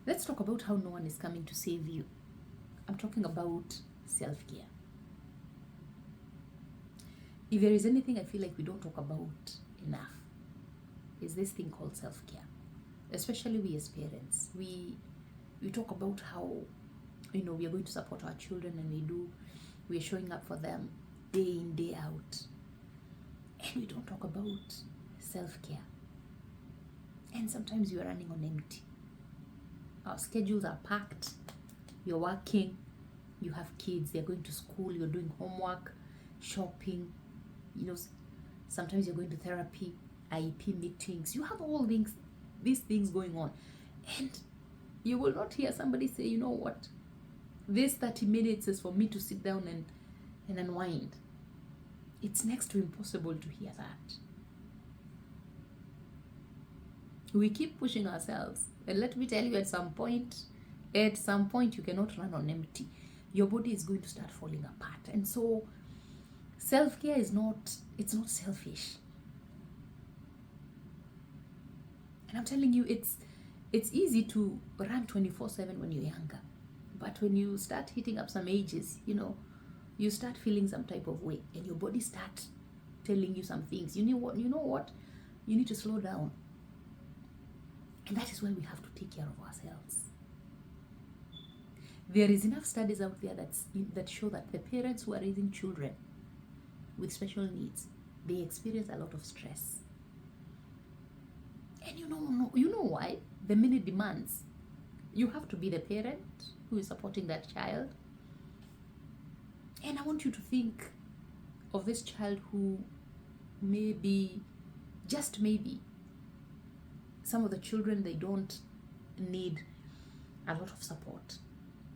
Let's talk about how no one is coming to save you. I'm talking about self care. If there is anything I feel like we don't talk about enough, is this thing called self care. Especially we as parents, we talk about how we are going to support our children, and we are showing up for them day in day out, and we don't talk about self care. And sometimes you are running on empty. Our schedules are packed. You're working, you have kids, they're going to school, you're doing homework, shopping, sometimes you're going to therapy, IEP meetings. You have all these things going on. And you will not hear somebody say, you know what, this 30 minutes is for me to sit down and unwind. It's next to impossible to hear that. We keep pushing ourselves. And let me tell you, at some point, you cannot run on empty. Your body is going to start falling apart. And so self-care it's not selfish. And I'm telling you, it's easy to run 24/7 when you're younger. But when you start hitting up some ages, you start feeling some type of way, and your body starts telling you some things. You know what? You need to slow down. And that is why we have to take care of ourselves. There is enough studies out there that show that the parents who are raising children with special needs, they experience a lot of stress. And you know why? The minute demands. You have to be the parent who is supporting that child. And I want you to think of this child who maybe, just maybe, some of the children, they don't need a lot of support.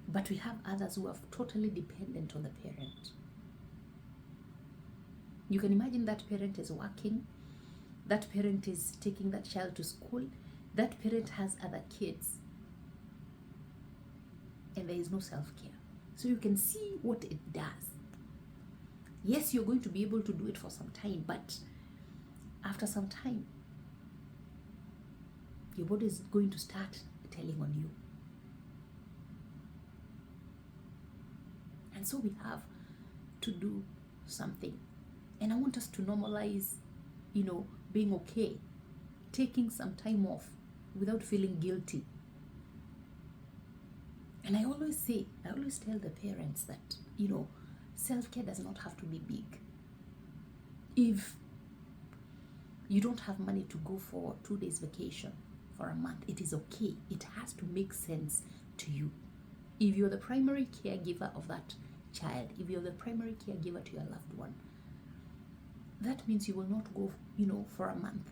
But we have others who are totally dependent on the parent. You can imagine that parent is working, that parent is taking that child to school, that parent has other kids, and there is no self-care. So you can see what it does. Yes, you're going to be able to do it for some time, but after some time, your body is going to start telling on you. And so we have to do something. And I want us to normalize, being okay, taking some time off without feeling guilty. And I always tell the parents that, self-care does not have to be big. If you don't have money to go for 2 days vacation for a month, it is okay. It has to make sense to you. If you're the primary caregiver of that child, if you're the primary caregiver to your loved one, that means you will not go, for a month.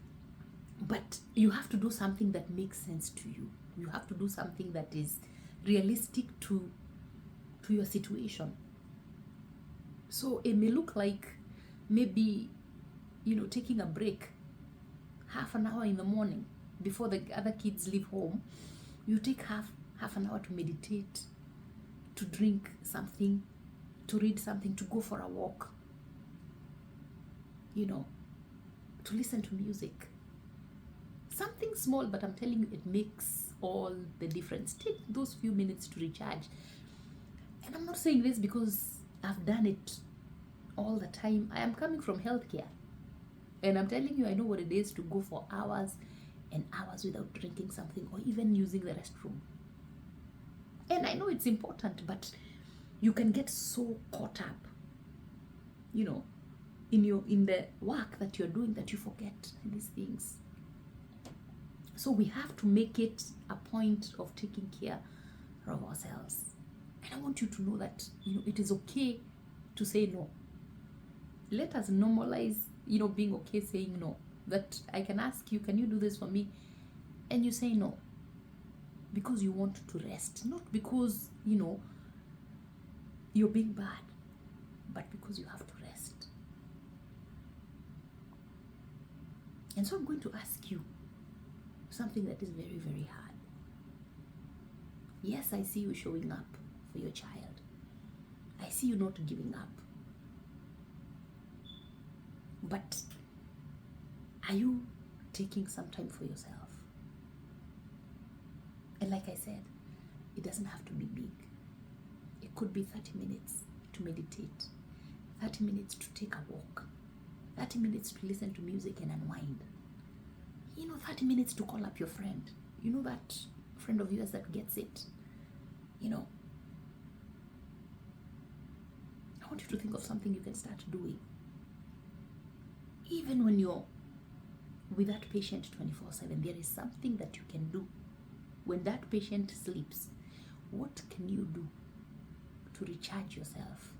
But you have to do something that makes sense to you. You have to do something that is realistic to your situation. So it may look like maybe, taking a break, half an hour in the morning before the other kids leave home. You take half an hour to meditate, to drink something, to read something, to go for a walk, to listen to music. Something small, but I'm telling you, it makes all the difference. Take those few minutes to recharge. And I'm not saying this because I've done it all the time. I am coming from healthcare. And I'm telling you, I know what it is to go for hours and hours without drinking something or even using the restroom. And I know it's important, but you can get so caught up, in the work that you're doing that you forget these things. So we have to make it a point of taking care of ourselves. And I want you to know that, it is okay to say no. Let us normalize, being okay saying no. That I can ask you, can you do this for me? And you say no. Because you want to rest. Not because, you're being bad. But because you have to rest. And so I'm going to ask you something that is very, very hard. Yes, I see you showing up for your child. I see you not giving up. But are you taking some time for yourself? And like I said, it doesn't have to be big. It could be 30 minutes to meditate, 30 minutes to take a walk, 30 minutes to listen to music and unwind. 30 minutes to call up your friend. That friend of yours that gets it. I want you to think of something you can start doing. Even when you're with that patient 24/7, there is something that you can do. When that patient sleeps, what can you do to recharge yourself?